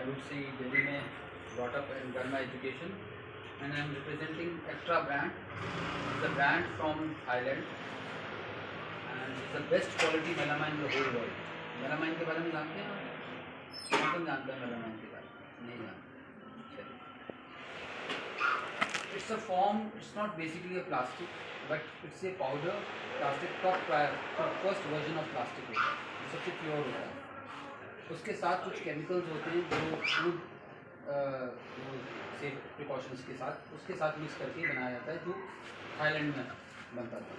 childhood से ही दिल्ली में brought up and done my education, and I am representing Extra brand. It's a brand from Thailand and it's the best quality melamine in the whole world. Melamine के बारे में जानते हैं आप? कौन जानता है melamine के बारे में? नहीं जानते. It's a form. It's not basically a plastic, but it's a powder. Plastic का first version of plastic होता है. ये सबसे प्योर होता है. उसके साथ कुछ केमिकल्स होते हैं जो फूड सेफ प्रिकॉशंस के साथ उसके साथ मिक्स करके बनाया जाता है, जो थाईलैंड में बनता था.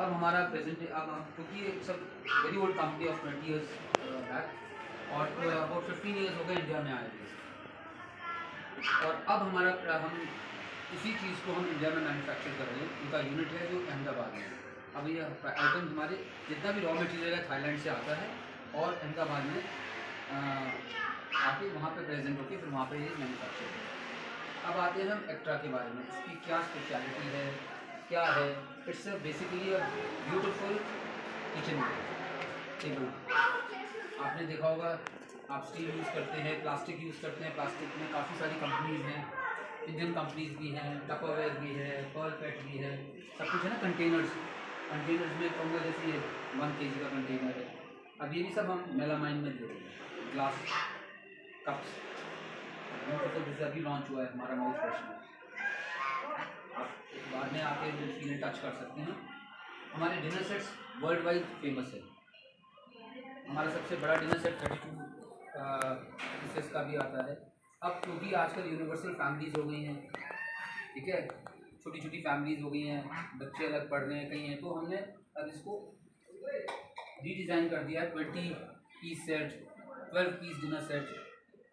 अब हमारा प्रेजेंट अब क्योंकि ये सब very old company of 20 years back और अबाउट 15 ईयर्स हो गए इंडिया में आए थे. और अब हमारा हम इसी चीज़ को हम इंडिया में मैन्युफैक्चर कर रहे हैं. उनका यूनिट है जो अहमदाबाद में. अब ये आइटम हमारे जितना भी रॉ मटेरियल है थाईलैंड से आता है और अहमदाबाद में आके वहाँ पे प्रेजेंट होके फिर वहाँ पे ये मैन्युफैक्चर है. अब आते हैं हम एक्ट्रा के बारे में. इसकी क्या स्पेशलिटी है, क्या है. It's basically a beautiful kitchen table. आपने देखा होगा आप स्टील यूज़ करते हैं, प्लास्टिक यूज़ करते हैं. प्लास्टिक में काफ़ी सारी कंपनीज़ हैं, इंडियन कंपनीज़ भी हैं, टपरवेयर भी है, पर्ल पैट भी है, सब कुछ है ना. कंटेनर्स में कहूँगा जैसे ये 1 kg का कंटेनर है. अब ये भी सब हम मेलामाइन में दे रहे हैं. ग्लास कप्स तो जैसे अभी लॉन्च हुआ है हमारा माउथ फ्रेशनर. आप बाद में आके फील टच कर सकते हैं. हमारे dinner sets world wide famous है. हमारा सबसे बड़ा डिनर सेट 32 पीसेस का भी आता है. अब क्योंकि आजकल यूनिवर्सल फैमिलीज हो गई हैं, ठीक है, छोटी छोटी फैमिलीज हो गई हैं, बच्चे अलग पढ़ रहे हैं कहीं हैं, तो हमने अब इसको रीडिज़ाइन कर दिया है. 20 piece set, 12 piece dinner set,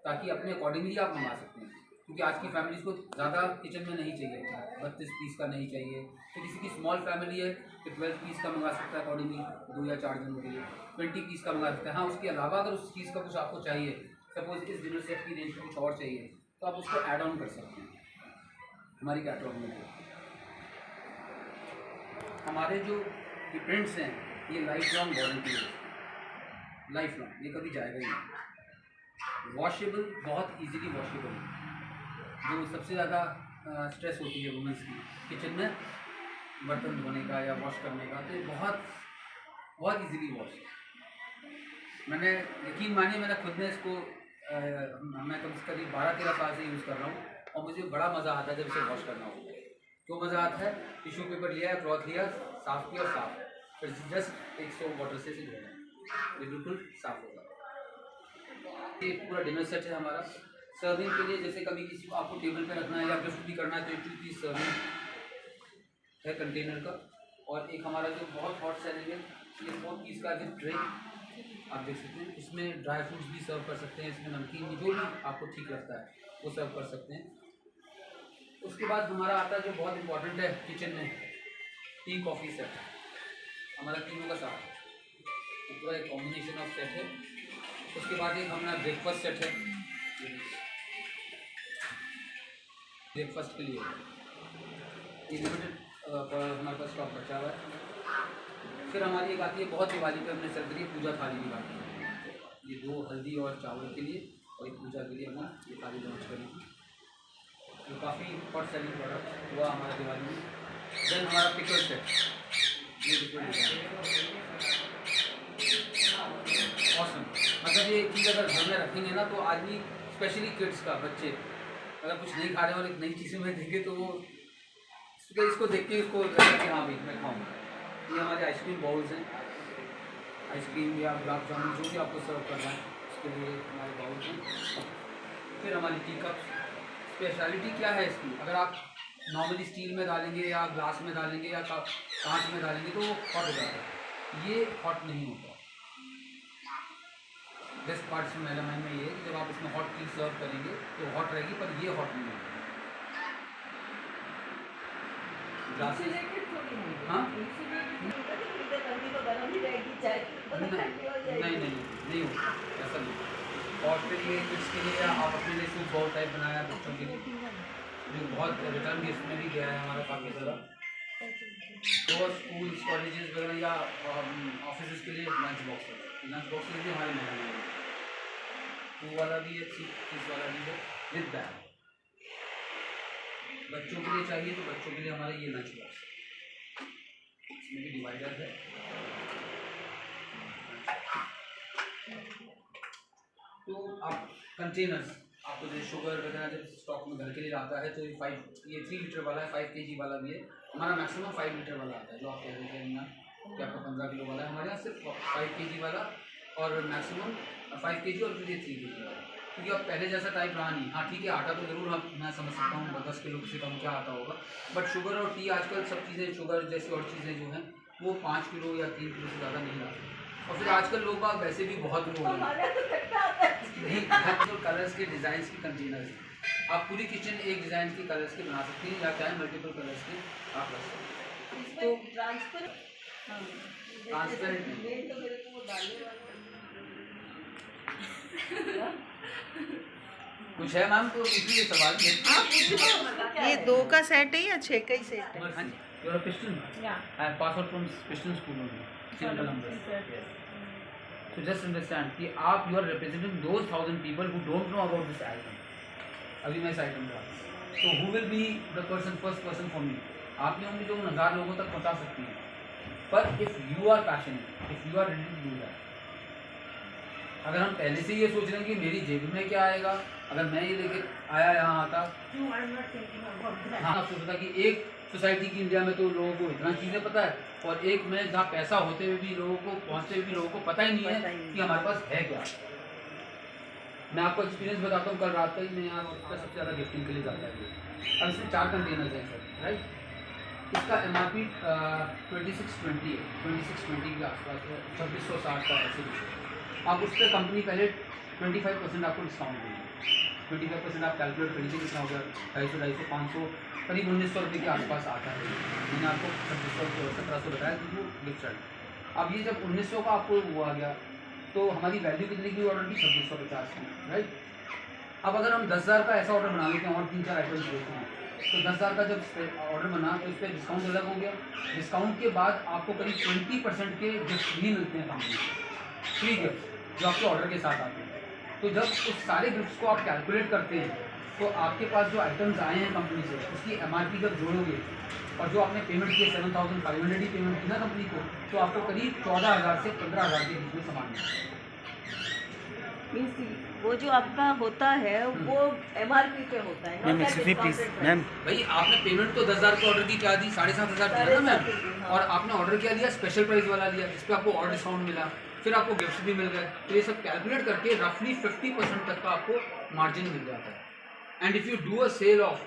ताकि अपने अकॉर्डिंगली आप मंगा सकते हैं. क्योंकि आज की फैमिलीज़ को ज़्यादा किचन में नहीं चाहिए, 32 पीस का नहीं चाहिए. तो किसी की स्मॉल फैमिली है तो 12 पीस का मंगा सकता है अकॉर्डिंगली 2 या 4 दिनों के लिए. 20 पीस का मंगा सकता है. हाँ, उसके अलावा अगर उस चीज़ का कुछ आपको चाहिए, सपोज इस डिनर सेट की रेंज में कुछ और चाहिए, तो आप उसको ऐड ऑन कर सकते हैं हमारी कैटलॉग में. हमारे जो प्रिंट्स हैं ये लाइफ लॉन्ग वारंटी है. लाइफ लॉन्ग, ये कभी जाएगा ही नहीं. वॉशेबल, बहुत इजीली वॉशेबल. जो सबसे ज़्यादा स्ट्रेस होती है वुमेंस की किचन में बर्तन धोने का या वॉश करने का, तो ये बहुत इजीली वॉश. मैंने यकीन मानिए मैंने खुद में इसको मैं कम से करीब 12-13 साल से यूज़ कर रहा हूँ और मुझे बड़ा मज़ा आता है जब इसे वॉश करना हो. क्यों मज़ा आता है? टिश्यू पेपर लिया, क्लॉथ लिया, साफ़ किया, साफ़, फिर जस्ट एक सोप वाटर से इसे धोना, ये बिल्कुल साफ़ होगा. ये पूरा डिनर सेट है हमारा. सर्विंग के लिए जैसे कभी किसी को आपको टेबल पे रखना है या गिफ्ट भी करना है तो 2 पीस सर्विंग है कंटेनर का. और एक हमारा जो बहुत हॉट सेलिंग है ये 4 पीस का गिफ्ट ट्रे आप देख सकते हैं. इसमें ड्राई फ्रूट्स भी सर्व कर सकते हैं, इसमें नमकीन भी, जो भी आपको ठीक लगता है वो सर्व कर सकते हैं. उसके बाद हमारा आता है जो बहुत इंपॉर्टेंट है किचन में, टी कॉफ़ी सेट. हमारा तीनों का साथ तो पूरा एक कॉम्बिनेशन ऑफ सेट है. उसके बाद एक हमारा ब्रेकफास्ट सेट है. ब्रेकफास्ट के लिए ये लिमिटेड हमारे पास स्टॉक बचा हुआ है. फिर हमारी एक आती है बहुत दिवाली पे हमने चल रही है पूजा थाली भी बांटी है. ये 2 हल्दी और चावल के लिए और एक पूजा के लिए हमने ये थाली लॉन्च करी थी. तो काफ़ी हॉट सेलिंग प्रोडक्ट हुआ हमारा दिवाली में. देन हमारा पिकल सेट, ये ऑसम. मतलब ये चीज़ अगर घर में रखेंगे ना तो आदमी, स्पेशली किड्स का, बच्चे अगर कुछ नहीं खा रहे और एक नई चीज़ें में देखे तो वो इसको देख के इसको लगेगा कि हाँ भाई मैं खाऊँगा. ये हमारे आइसक्रीम बाउल्स हैं. आइसक्रीम या गुलाब जामुन जो भी आपको सर्व करना है उसके लिए हमारे बाउल्स हैं. फिर हमारी टी कप्स. स्पेशलिटी क्या है इसकी? अगर आप नॉर्मली स्टील में डालेंगे या ग्लास में डालेंगे या कांच में डालेंगे तो वो हॉट हो जाता है. ये हॉट नहीं होता. बेस्ट पार्ट्स मेलामाइन में ये है कि जब आप इसमें हॉट चीज़ सर्व करेंगे तो हॉट रहेगी, पर ये हॉट नहीं होगी. ग्लासेस, हाँ नहीं होता ऐसा नहीं. और फिर ये किड्स के लिए आप अपने लिए सूप बाउल टाइप बनाया बच्चों के लिए, जो बहुत रिटर्न गिफ्ट में भी गया है हमारा काफ़ी ज़्यादा. तो स्कूल्स, कॉलेजेस वगैरह या ऑफिस के लिए लंच बॉक्सेस भी हमारे में. 2 वाला भी है, 6 वाला भी है विद बैग। बच्चों के लिए चाहिए तो बच्चों के लिए हमारा ये लंच बॉक्स, इसमें भी डिवाइडर है। तो आप कंटेनर्स आपको जैसे शुगर वगैरह जब स्टॉक में घर के लिए आता है तो ये 3 लीटर वाला है, 5 kg वाला भी है। हमारा मैक्सिमम 5 लीटर वाला आता है, जो आप कह रहे थे ना कि आपका 15 किलो वाला है, हमारे यहाँ सिर्फ 5 kg वाला और मैक्सिमम 5 kg और फिर ये 3 kg वाला, क्योंकि अब पहले जैसा टाइप रहा नहीं। हाँ ठीक है, आटा तो ज़रूर मैं समझ सकता हूँ 10 किलो से कम क्या आता होगा, बट शुगर और टी आजकल सब चीज़ें, शुगर जैसी और चीज़ें जो हैं वो 5 किलो या 3 किलो से ज़्यादा नहीं आती। और फिर आजकल लोग बाग वैसे भी बहुत वो नहीं, जो कलर्स के डिज़ाइन की कंटेनर्स हैं, आप पूरी किचन एक डिज़ाइन की कलर्स के बना सकते हैं, या चाहे मल्टीपल कलर्स के आप रख सकते हैं। तो ट्रांसपेरेंट कुछ है मैम, तो इसलिए सवाल है। ये 2 का सेट है या 6 का ही सेट है? हाँ जी, you are a Christian? I have pass out from Christian school only, simple numbers. So just understand कि आप you are representing those 1000 people who don't know about this item. अभी मैं इस आइटम का, so who will be the first person for me? आप नहीं होंगे जो 1000 लोगों तक पहुंचा सकती हैं, पर if you are passionate, if you are ready to do that, अगर हम पहले से ये सोच रहे हैं कि मेरी जेब में क्या आएगा अगर मैं ये लेके आया यहाँ आता, हाँ आप सोचता कि एक सोसाइटी की इंडिया में तो लोगों को इतना चीज़ें पता है, और एक में जहाँ पैसा होते हुए भी लोगों को पहुँचते हुए भी लोगों को पता ही नहीं है कि हमारे पास है क्या। मैं आपको एक्सपीरियंस बताता हूँ, कल रात का ही मैं यहाँ उसका सबसे ज़्यादा गिफ्टिंग के लिए जाता है। अब इसमें 4 कंटेनर्स हैं सर, राइट। इसका MRP 2620 है, 2620 के आसपास है, 2660 का ऐसे भी। आप उस पर कंपनी पहले 25% आपको डिस्काउंट देगी। 25% आप कैलकुलेट करिए कितना हो गया, 250, 250, 500, करीब 1900 रुपये के आसपास आता है। मैंने आपको 1700 बताया कि वो गिफ्ट सर्ट। अब ये जब 1900 का आपको वो आ गया तो हमारी वैल्यू कितनी की ऑर्डर की 2650 की, राइट। अब अगर हम 10,000 का ऐसा ऑर्डर बना लेते हैं और 3-4 आइटम्स देते हैं तो 10,000 का जब ऑर्डर बना तो इस पर डिस्काउंट अलग हो गया। डिस्काउंट के बाद आपको करीब 20% के गिफ्ट भी मिलते हैं कंपनी से, फ्री गिफ्ट जो आपके ऑर्डर के साथ आते हैं। तो जब उस सारे गिफ्ट्स को आप कैलकुलेट करते हैं तो आपके पास जो आइटम्स आए हैं कंपनी से उसकी MRP जब जोड़ोगे और जो आपने पेमेंट किया 7,500 ही पेमेंट की ना कंपनी को, तो आपको करीब 14,000 से 15,000 के बीच में सामान मिलता है। वो जो आपका होता है वो MRP पे होता है मैम। भाई आपने पेमेंट तो 10,000 के ऑर्डर की क्या दी, 7,500 दिया ना मैम, और आपने ऑर्डर क्या दिया, स्पेशल प्राइस वाला लिया जिस पर आपको और डिस्काउंट मिला, फिर आपको गिफ्ट भी मिल गए। तो ये सब कैलकुलेट करके रफली 50% तक का आपको मार्जिन मिल जाता है। And if you do a sale of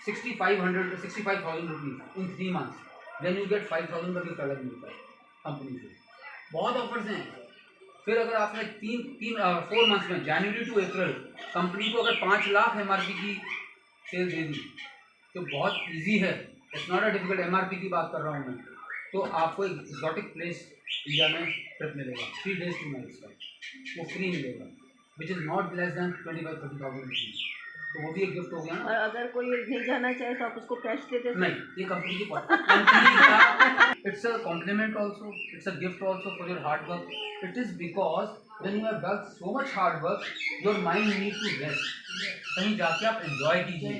65,000 rupees in 3 months then you get 5,000 का गिफ्ट अलग मिलता है कंपनी से। बहुत ऑफर्स हैं। फिर अगर आपने 4 मंथ्स में जनवरी टू अप्रैल कंपनी को अगर 5 लाख MRP की सेल दे दी तो बहुत इजी है, it's not a difficult. MRP की बात कर रहा हूँ मैं। तो आपको एक एक्सोटिक प्लेस इंडिया में ट्रिप मिलेगा 3 days 2 nights का, वो फ्री मिलेगा, which is not less than 25-30,000 rupees. तो वो भी एक गिफ्ट हो गया। और अगर कोई नहीं जाना चाहे तो आप उसको कैश दे देते? नहीं, ये कंपनी की company it's a compliment also, it's a gift also for your hard work. It is because when you have done so much hard work your mind need to rest. कहीं जाके आप enjoy कीजिए,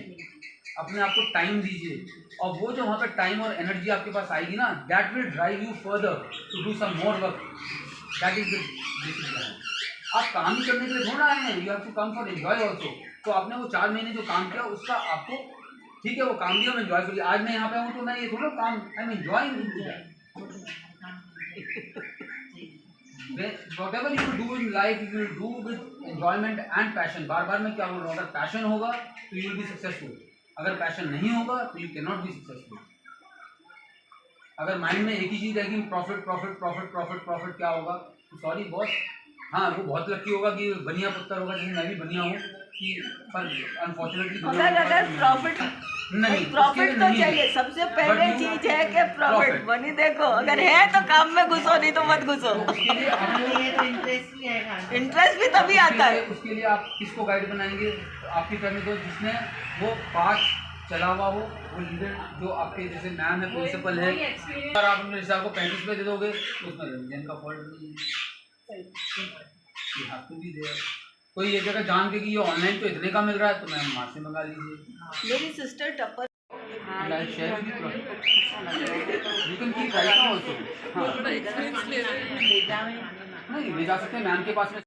अपने आप को time दीजिए, और वो जो वहाँ पे टाइम और एनर्जी आपके पास आएगी ना, that will drive you further to do some more work. That is the basic plan. आप काम ही करने के लिए थोड़ा आए हैं, you have to come for enjoy also. तो आपने वो 4 महीने जो काम किया उसका आपको, ठीक है वो काम भी हम एंजॉय करिए। आज मैं यहाँ पे हूँ तो मैं ये थोड़ा काम I am enjoying whatever you will do in life you will do with enjoyment and passion। बार बार मैं क्या बोल रहा हूँ, अगर पैशन होगा तो you will be successful, अगर पैशन नहीं होगा तो you cannot be successful। अगर माइंड में एक ही चीज़ है कि profit profit profit profit profit क्या होगा, तो सॉरी बॉस, हाँ वो बहुत लकी होगा कि बनिया पुत्र होगा, जैसे मैं भी बनिया हूँ, कि पर अनफॉर्चुनेटली अगर प्रॉफिट नहीं, प्रॉफिट तो चाहिए। सबसे पहले चीज है कि प्रॉफिट बनी। देखो अगर है तो काम में घुसो, नहीं तो मत घुसो। इंटरेस्ट भी तभी आता है। उसके लिए आप किसको गाइड बनाएंगे? आपकी फैमिली को जिसने वो पास चला हुआ हो, वो लीडर जो आपके जैसे मैम है, प्रिंसिपल है। अगर आप अपने रिश्ता को 35 पे दे दोगे तो उसमें रिलीजन का फॉल्ट नहीं है। You have to be there. कोई एक जगह जान के कि ये ऑनलाइन तो इतने का मिल रहा है तो मैं वहाँ से मंगा लीजिए। मेरी sister टप्पर And I'll share with you. You can keep right now also. हाँ, नहीं ले जा सकते हैं मैम के पास में।